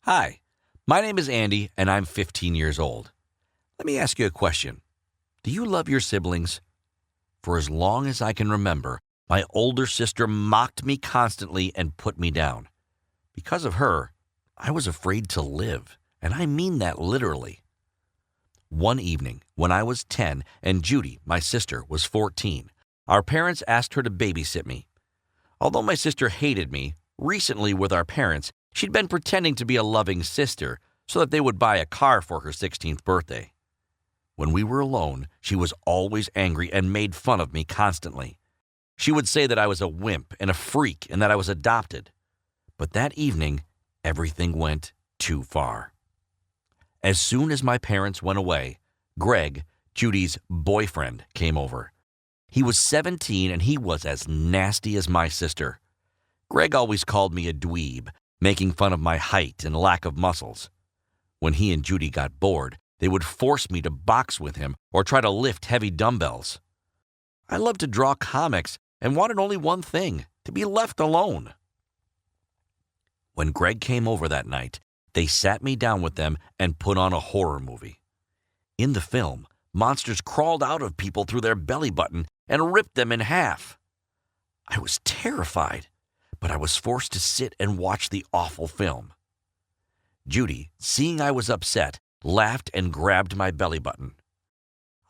Hi, my name is Andy, and I'm 15 years old. Let me ask you a question. Do you love your siblings? For as long as I can remember, my older sister mocked me constantly and put me down. Because of her, I was afraid to live, and I mean that literally. One evening, when I was 10 and Judy, my sister, was 14, our parents asked her to babysit me. Although my sister hated me, recently with our parents, she'd been pretending to be a loving sister so that they would buy a car for her 16th birthday. When we were alone, she was always angry and made fun of me constantly. She would say that I was a wimp and a freak and that I was adopted. But that evening, everything went too far. As soon as my parents went away, Greg, Judy's boyfriend, came over. He was 17 and he was as nasty as my sister. Greg always called me a dweeb, making fun of my height and lack of muscles. When he and Judy got bored, they would force me to box with him or try to lift heavy dumbbells. I loved to draw comics and wanted only one thing, to be left alone. When Greg came over that night, they sat me down with them and put on a horror movie. In the film, monsters crawled out of people through their belly button and ripped them in half. I was terrified, but I was forced to sit and watch the awful film. Judy, seeing I was upset, laughed and grabbed my belly button.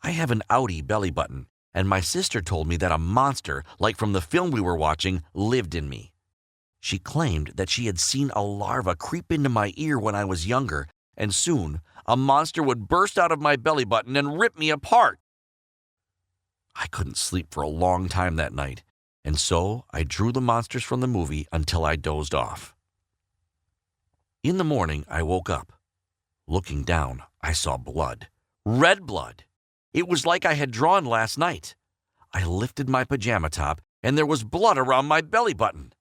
I have an outie belly button, and my sister told me that a monster, like from the film we were watching, lived in me. She claimed that she had seen a larva creep into my ear when I was younger, and soon a monster would burst out of my belly button and rip me apart. I couldn't sleep for a long time that night, and so I drew the monsters from the movie until I dozed off. In the morning, I woke up. Looking down, I saw blood. Red blood. It was like I had drawn last night. I lifted my pajama top, and there was blood around my belly button.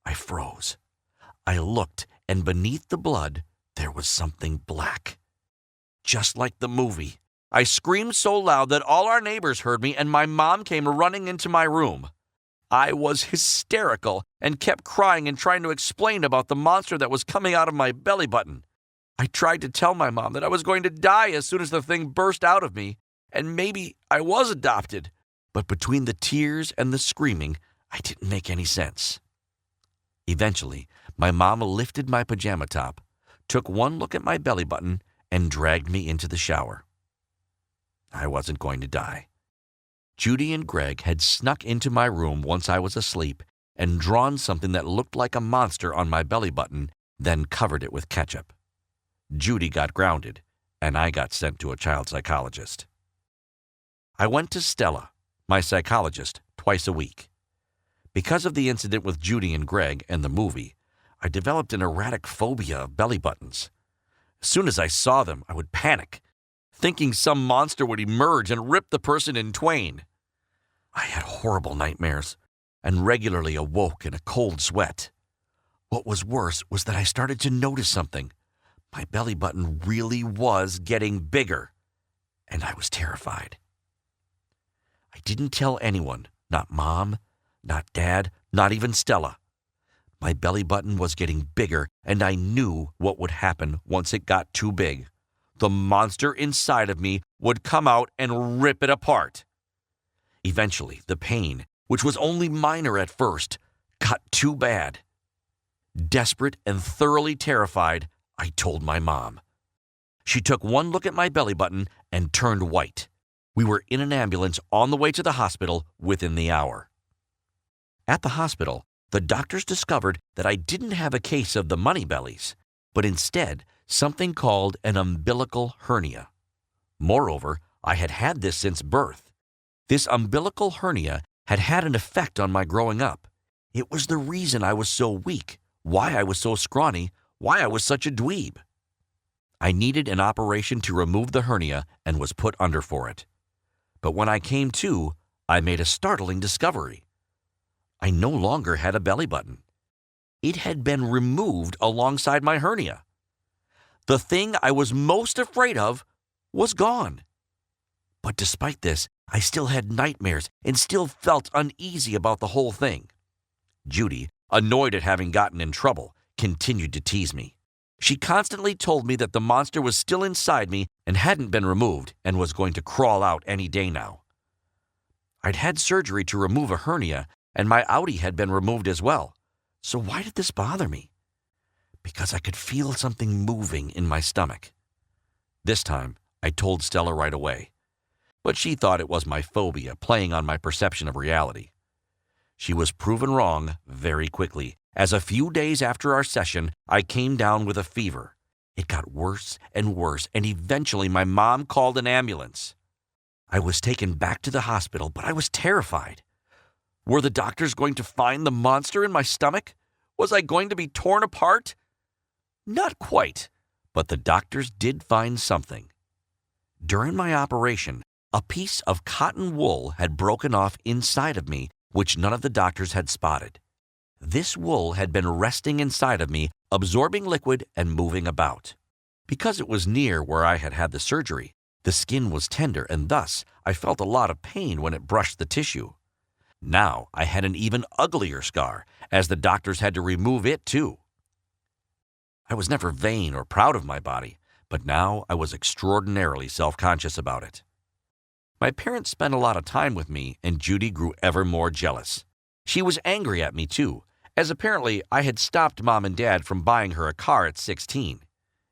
I froze. I looked, and beneath the blood, there was something black. Just like the movie. I screamed so loud that all our neighbors heard me, and my mom came running into my room. I was hysterical and kept crying and trying to explain about the monster that was coming out of my belly button. I tried to tell my mom that I was going to die as soon as the thing burst out of me, and maybe I was adopted. But between the tears and the screaming, I didn't make any sense. Eventually, my mom lifted my pajama top, took one look at my belly button, and dragged me into the shower. I wasn't going to die. Judy and Greg had snuck into my room once I was asleep and drawn something that looked like a monster on my belly button, then covered it with ketchup. Judy got grounded, and I got sent to a child psychologist. I went to Stella, my psychologist, twice a week. Because of the incident with Judy and Greg and the movie, I developed an erratic phobia of belly buttons. As soon as I saw them, I would panic, thinking some monster would emerge and rip the person in twain. I had horrible nightmares and regularly awoke in a cold sweat. What was worse was that I started to notice something. My belly button really was getting bigger, and I was terrified. I didn't tell anyone, not Mom, not Dad, not even Stella. My belly button was getting bigger, and I knew what would happen once it got too big. The monster inside of me would come out and rip it apart. Eventually, the pain, which was only minor at first, got too bad. Desperate and thoroughly terrified, I told my mom. She took one look at my belly button and turned white. We were in an ambulance on the way to the hospital within the hour. At the hospital, the doctors discovered that I didn't have a case of the money bellies, but instead something called an umbilical hernia. Moreover, I had had this since birth. This umbilical hernia had had an effect on my growing up. It was the reason I was so weak, why I was so scrawny, why I was such a dweeb. I needed an operation to remove the hernia and was put under for it. But when I came to, I made a startling discovery. I no longer had a belly button. It had been removed alongside my hernia. The thing I was most afraid of was gone. But despite this, I still had nightmares and still felt uneasy about the whole thing. Judy, annoyed at having gotten in trouble, continued to tease me. She constantly told me that the monster was still inside me and hadn't been removed and was going to crawl out any day now. I'd had surgery to remove a hernia, and my outie had been removed as well. So why did this bother me? Because I could feel something moving in my stomach. This time, I told Stella right away, but she thought it was my phobia playing on my perception of reality. She was proven wrong very quickly, as a few days after our session, I came down with a fever. It got worse and worse, and eventually my mom called an ambulance. I was taken back to the hospital, but I was terrified. Were the doctors going to find the monster in my stomach? Was I going to be torn apart? Not quite, but the doctors did find something. During my operation, a piece of cotton wool had broken off inside of me, which none of the doctors had spotted. This wool had been resting inside of me, absorbing liquid and moving about. Because it was near where I had had the surgery, the skin was tender, and thus I felt a lot of pain when it brushed the tissue. Now I had an even uglier scar, as the doctors had to remove it too. I was never vain or proud of my body, but now I was extraordinarily self-conscious about it. My parents spent a lot of time with me, and Judy grew ever more jealous. She was angry at me too, as apparently I had stopped Mom and Dad from buying her a car at 16.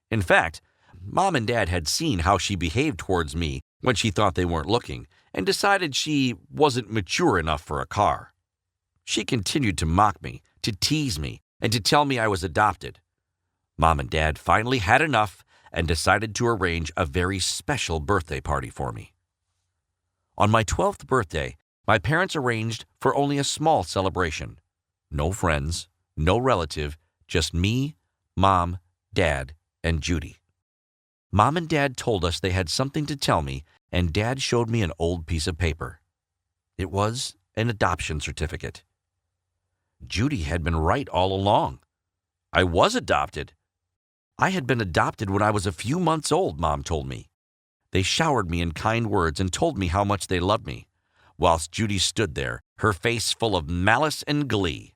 In fact, Mom and Dad had seen how she behaved towards me when she thought they weren't looking, and decided she wasn't mature enough for a car. She continued to mock me, to tease me, and to tell me I was adopted. Mom and Dad finally had enough and decided to arrange a very special birthday party for me. On my 12th birthday, my parents arranged for only a small celebration. No friends, no relative, just me, Mom, Dad, and Judy. Mom and Dad told us they had something to tell me, and Dad showed me an old piece of paper. It was an adoption certificate. Judy had been right all along. I was adopted. I had been adopted when I was a few months old, Mom told me. They showered me in kind words and told me how much they loved me, whilst Judy stood there, her face full of malice and glee.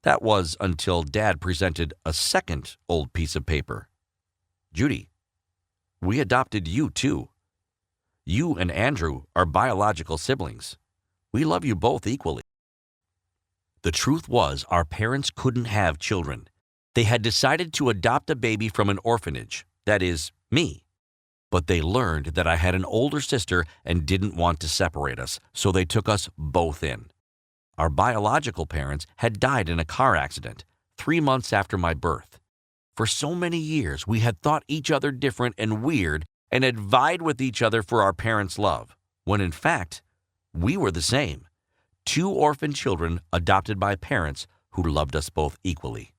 That was until Dad presented a second old piece of paper. Judy, we adopted you too. You and Andrew are biological siblings. We love you both equally. The truth was, our parents couldn't have children. They had decided to adopt a baby from an orphanage, that is, me. But they learned that I had an older sister and didn't want to separate us, so they took us both in. Our biological parents had died in a car accident 3 months after my birth. For so many years, we had thought each other different and weird and had vied with each other for our parents' love, when in fact, we were the same. 2 orphan children adopted by parents who loved us both equally.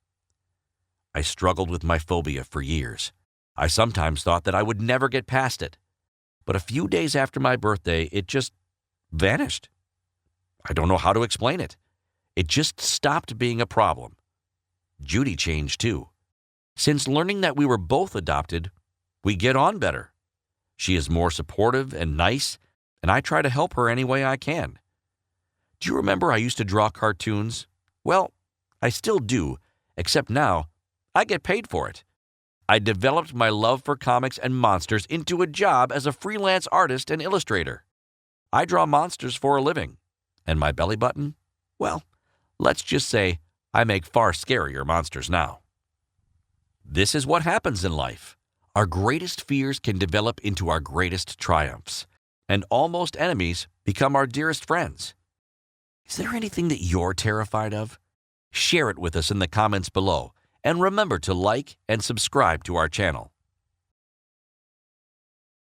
I struggled with my phobia for years. I sometimes thought that I would never get past it. But a few days after my birthday, it just vanished. I don't know how to explain it. It just stopped being a problem. Judy changed too. Since learning that we were both adopted, we get on better. She is more supportive and nice, and I try to help her any way I can. Do you remember I used to draw cartoons? Well, I still do, except now I get paid for it. I developed my love for comics and monsters into a job as a freelance artist and illustrator. I draw monsters for a living. And my belly button? Well, let's just say I make far scarier monsters now. This is what happens in life. Our greatest fears can develop into our greatest triumphs, and almost enemies become our dearest friends. Is there anything that you're terrified of? Share it with us in the comments below, and remember to like and subscribe to our channel.